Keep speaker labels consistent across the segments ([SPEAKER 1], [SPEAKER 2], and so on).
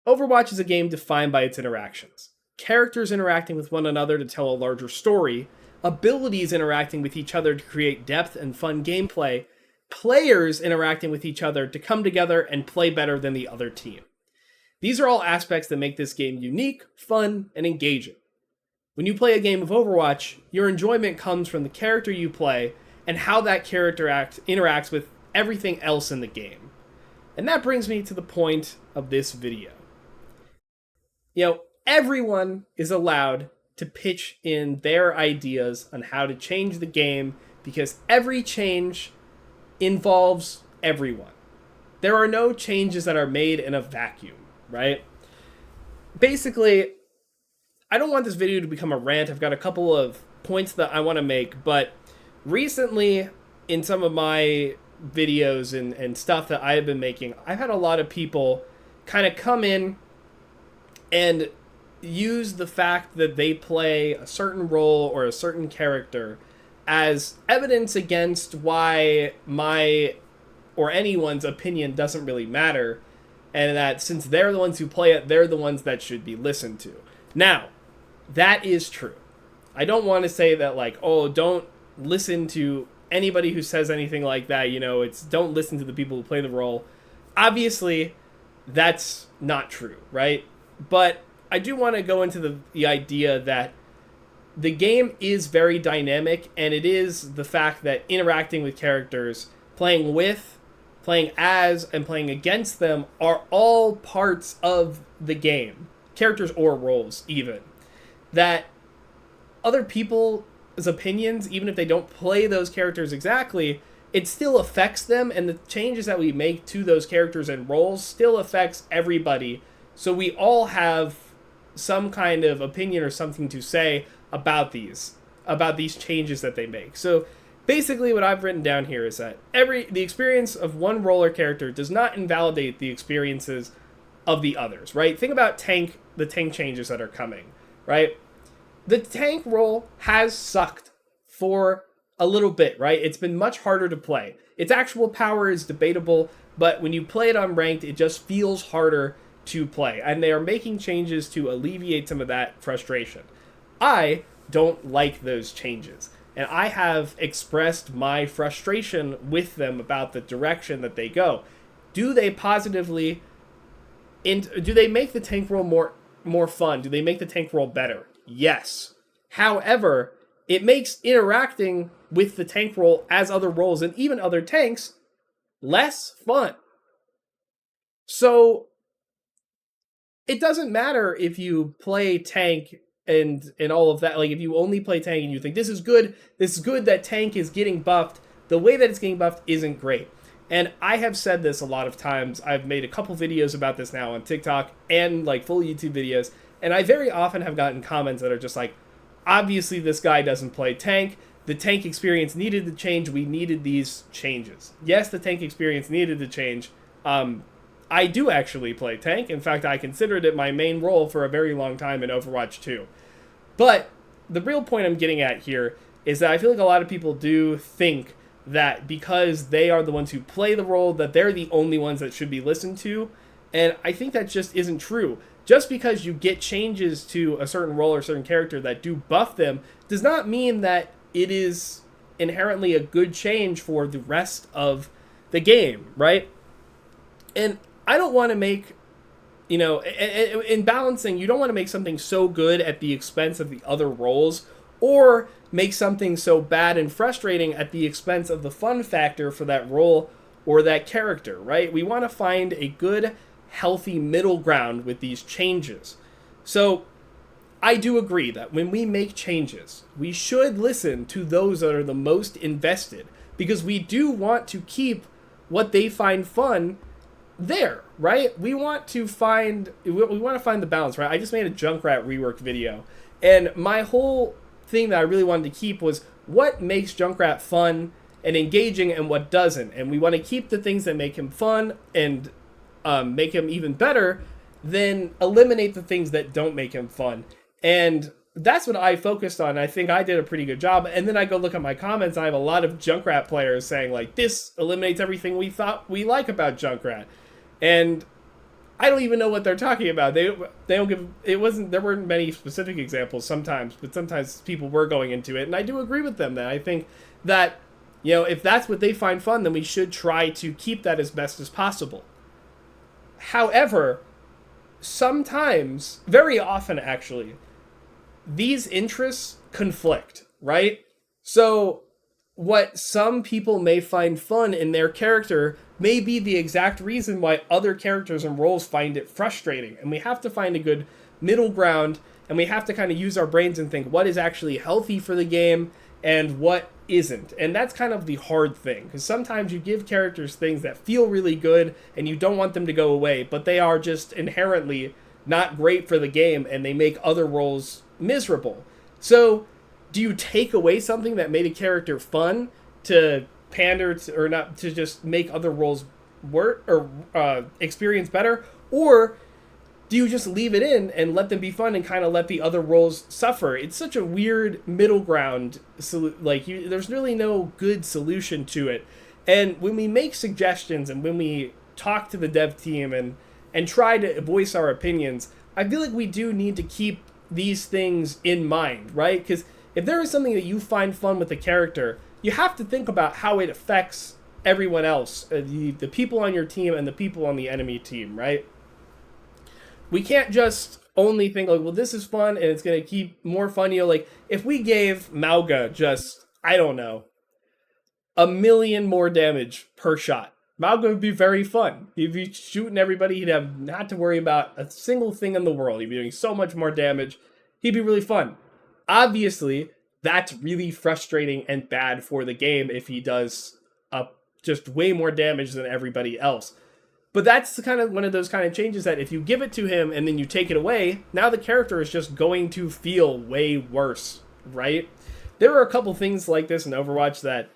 [SPEAKER 1] Overwatch is a game defined by its interactions. Characters interacting with one another to tell a larger story, abilities interacting with each other to create depth and fun gameplay, players interacting with each other to come together and play better than the other team. These are all aspects that make this game unique, fun, and engaging. When you play a game of Overwatch, your enjoyment comes from the character you play and how that character interacts with everything else in the game. And that brings me to the point of this video. Everyone is allowed to pitch in their ideas on how to change the game because every change involves everyone. There are no changes that are made in a vacuum, right? Basically, I don't want this video to become a rant. I've got a couple of points that I want to make, but recently in some of my videos and stuff that I have been making, I've had a lot of people kind of come in and use the fact that they play a certain role or a certain character as evidence against why my or anyone's opinion doesn't really matter, and that since they're the ones who play it, they're the ones that should be listened to. Now, that is true. I don't want to say that, like, oh, don't listen to anybody who says anything like that, it's don't listen to the people who play the role. Obviously, that's not true, right? But I do want to go into the idea that the game is very dynamic, and it is the fact that interacting with characters, playing with, playing as, and playing against them are all parts of the game. Characters or roles, even. That other people's opinions, even if they don't play those characters exactly, it still affects them, and the changes that we make to those characters and roles still affects everybody. So we all have some kind of opinion or something to say about these changes that they make. So basically what I've written down here is that the experience of one role or character does not invalidate the experiences of the others, right? Think about the tank changes that are coming, right? The tank role has sucked for a little bit, right? It's been much harder to play. Its actual power is debatable, but when you play it on ranked, it just feels harder to play. And they are making changes to alleviate some of that frustration. I don't like those changes, and I have expressed my frustration with them about the direction that they go. Do they make the tank role more fun? Do they make the tank role better? Yes. However, it makes interacting with the tank role as other roles and even other tanks less fun. So it doesn't matter if you play tank and all of that. Like, if you only play tank and you think this is good that tank is getting buffed, the way that it's getting buffed isn't great. And I have said this a lot of times. I've made a couple videos about this now on TikTok and like full YouTube videos, and I very often have gotten comments that are just like, obviously this guy doesn't play tank. The tank experience needed to change. We needed these changes. Yes, the tank experience needed to change. I do actually play tank. In fact, I considered it my main role for a very long time in Overwatch 2. But the real point I'm getting at here is that I feel like a lot of people do think that because they are the ones who play the role, that they're the only ones that should be listened to. And I think that just isn't true. Just because you get changes to a certain role or certain character that do buff them does not mean that it is inherently a good change for the rest of the game, right? And I don't want to make, in balancing, you don't want to make something so good at the expense of the other roles, or make something so bad and frustrating at the expense of the fun factor for that role or that character, right? We want to find a good, healthy middle ground with these changes. So I do agree that when we make changes, we should listen to those that are the most invested, because we do want to keep what they find fun there, right? We want to find the balance, right? I just made a Junkrat rework video, and my whole thing that I really wanted to keep was what makes Junkrat fun and engaging and what doesn't. And we want to keep the things that make him fun and make him even better, then eliminate the things that don't make him fun. And that's what I focused on. I think I did a pretty good job. And then I go look at my comments, and I have a lot of Junkrat players saying, like, this eliminates everything we thought we like about Junkrat. And I don't even know what they're talking about. They don't give it wasn't there weren't many specific examples sometimes, but sometimes people were going into it, and I do agree with them that I think that if that's what they find fun, then we should try to keep that as best as possible. However, sometimes, very often actually, these interests conflict, right? So what some people may find fun in their character may be the exact reason why other characters and roles find it frustrating. And we have to find a good middle ground, and we have to kind of use our brains and think what is actually healthy for the game and what isn't. And that's kind of the hard thing, because sometimes you give characters things that feel really good and you don't want them to go away, but they are just inherently not great for the game and they make other roles miserable. So do you take away something that made a character fun to pander to, or not, to just make other roles work or experience better, or do you just leave it in and let them be fun and kind of let the other roles suffer? It's such a weird middle ground. There's really no good solution to it. And when we make suggestions and when we talk to the dev team and try to voice our opinions, I feel like we do need to keep these things in mind, right? Because if there is something that you find fun with a character, you have to think about how it affects everyone else, the people on your team and the people on the enemy team, right? We can't just only think like, well, this is fun and it's going to keep more fun. Like if we gave Mauga just, I don't know, 1,000,000 more damage per shot, Mauga would be very fun. He'd be shooting everybody. He'd have not to worry about a single thing in the world. He'd be doing so much more damage. He'd be really fun. Obviously, that's really frustrating and bad for the game if he does just way more damage than everybody else. But that's kind of one of those kind of changes that if you give it to him and then you take it away, now the character is just going to feel way worse, right? There are a couple things like this in Overwatch that,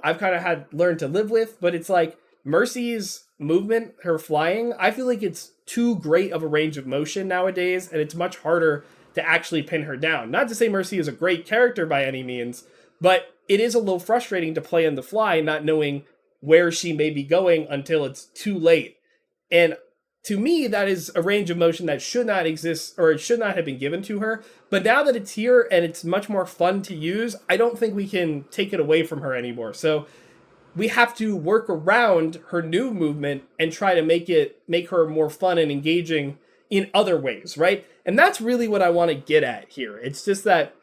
[SPEAKER 1] I've kind of had learned to live with, but it's like Mercy's movement, her flying, I feel like it's too great of a range of motion nowadays, and it's much harder to actually pin her down. Not to say Mercy is a great character by any means, but it is a little frustrating to play on the fly, not knowing where she may be going until it's too late. And to me, that is a range of motion that should not exist, or it should not have been given to her. But now that it's here and it's much more fun to use, I don't think we can take it away from her anymore. So we have to work around her new movement and try to make her more fun and engaging in other ways, right? And that's really what I want to get at here. It's just that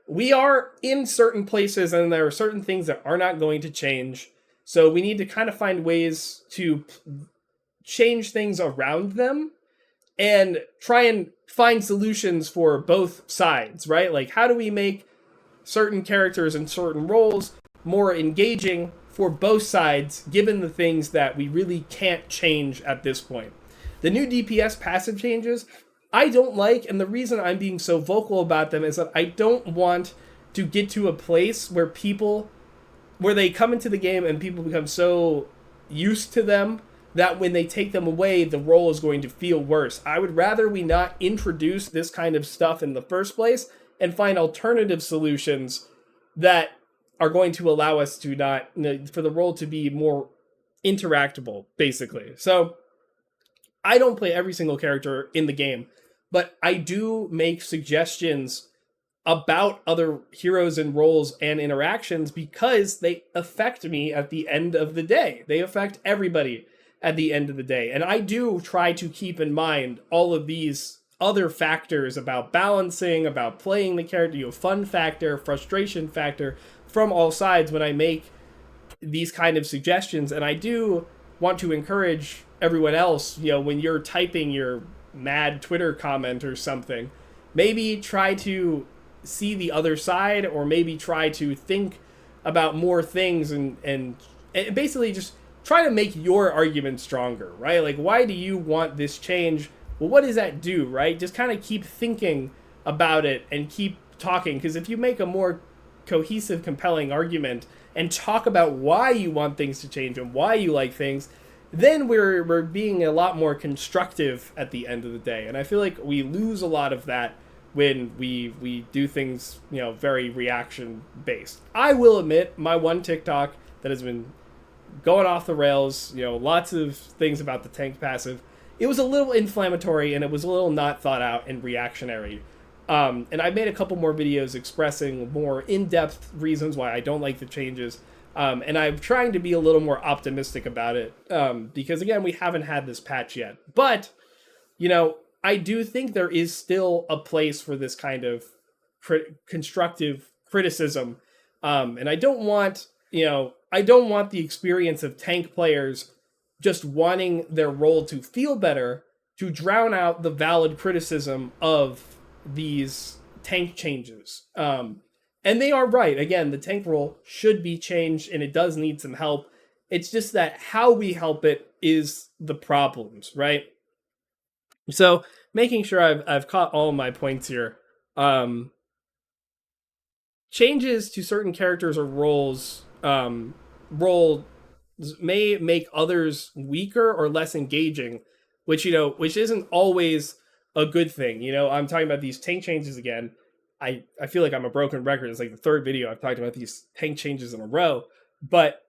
[SPEAKER 1] we are in certain places and there are certain things that are not going to change. So we need to kind of find ways to change things around them and try and find solutions for both sides, right? Like, how do we make certain characters and certain roles more engaging for both sides, given the things that we really can't change at this point? The new DPS passive changes, I don't like, and the reason I'm being so vocal about them is that I don't want to get to a place where they come into the game and people become so used to them that when they take them away, the role is going to feel worse. I would rather we not introduce this kind of stuff in the first place and find alternative solutions that are going to allow us to not, for the role to be more interactable, basically. So I don't play every single character in the game, but I do make suggestions about other heroes and roles and interactions because they affect me at the end of the day. They affect everybody at the end of the day. And I do try to keep in mind all of these other factors about balancing, about playing the character, fun factor, frustration factor from all sides when I make these kind of suggestions. And I do want to encourage everyone else, when you're typing your mad Twitter comment or something, maybe try to see the other side, or maybe try to think about more things and basically just try to make your argument stronger, right? Like, why do you want this change? Well, what does that do, right? Just kind of keep thinking about it and keep talking, because if you make a more cohesive, compelling argument and talk about why you want things to change and why you like things, then we're being a lot more constructive at the end of the day. And I feel like we lose a lot of that when we do things, very reaction based. I will admit, my one TikTok that has been going off the rails, lots of things about the tank passive, it was a little inflammatory and it was a little not thought out and reactionary. And I made a couple more videos expressing more in-depth reasons why I don't like the changes. And I'm trying to be a little more optimistic about it, because again, we haven't had this patch yet. But, I do think there is still a place for this kind of constructive criticism. And I don't want, the experience of tank players just wanting their role to feel better to drown out the valid criticism of these tank changes. And they are right. Again, the tank role should be changed and it does need some help. It's just that how we help it is the problems, right? So making sure I've caught all of my points here. Changes to certain characters or roles may make others weaker or less engaging, which isn't always a good thing. I'm talking about these tank changes again. I feel like I'm a broken record. It's like the third video I've talked about these tank changes in a row. But,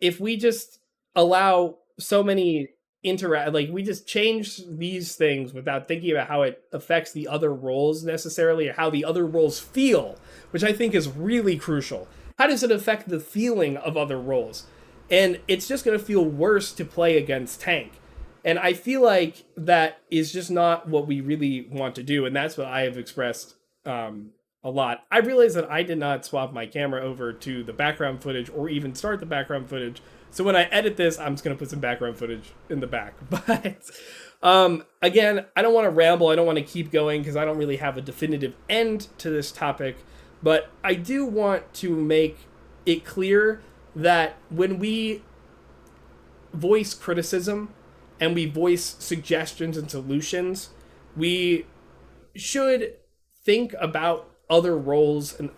[SPEAKER 1] if we just allow so many we just change these things without thinking about how it affects the other roles necessarily, or how the other roles feel, which I think is really crucial. How does it affect the feeling of other roles? And it's just going to feel worse to play against tank. And I feel like that is just not what we really want to do. And that's what I have expressed a lot. I realized that I did not swap my camera over to the background footage or even start the background footage. So when I edit this, I'm just going to put some background footage in the back. But again, I don't want to ramble. I don't want to keep going because I don't really have a definitive end to this topic. But I do want to make it clear that when we voice criticism and we voice suggestions and solutions, we should think about other roles and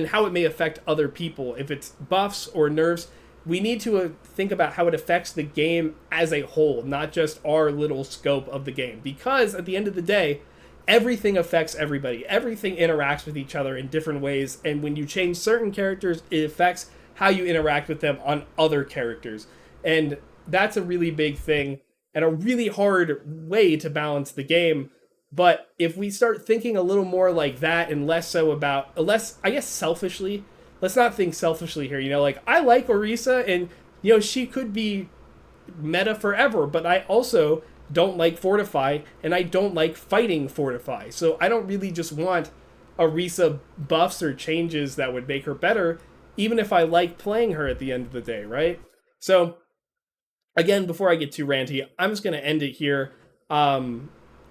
[SPEAKER 1] how it may affect other people. If it's buffs or nerfs, we need to think about how it affects the game as a whole, not just our little scope of the game. Because at the end of the day, everything affects everybody. Everything interacts with each other in different ways. And when you change certain characters, it affects how you interact with them on other characters. And that's a really big thing and a really hard way to balance the game. But if we start thinking a little more like that and less, I guess, selfishly, let's not think selfishly here. I like Orisa and, she could be meta forever, but I also don't like Fortify and I don't like fighting Fortify. So I don't really just want Orisa buffs or changes that would make her better, even if I like playing her at the end of the day, right? So again, before I get too ranty, I'm just going to end it here.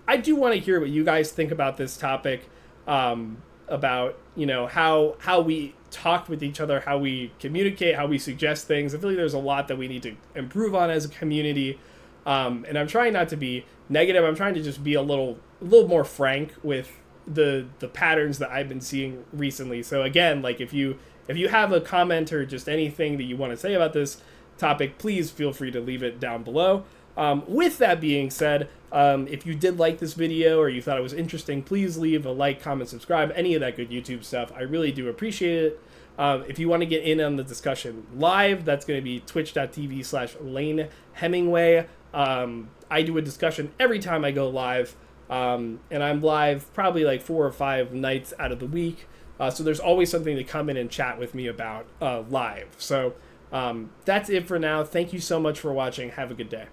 [SPEAKER 1] I do want to hear what you guys think about this topic, about, how we talk with each other, how we communicate, how we suggest things. I feel like there's a lot that we need to improve on as a community. And I'm trying not to be negative. I'm trying to just be a little more frank with the patterns that I've been seeing recently. So again, if you have a comment or just anything that you want to say about this topic, please feel free to leave it down below. With that being said, if you did like this video or you thought it was interesting, please leave a like, comment, subscribe, any of that good YouTube stuff. I really do appreciate it. If you want to get in on the discussion live, that's going to be twitch.tv/Lane Hemingway. I do a discussion every time I go live, and I'm live probably 4 or 5 nights out of the week. So there's always something to come in and chat with me about live. So that's it for now. Thank you so much for watching. Have a good day.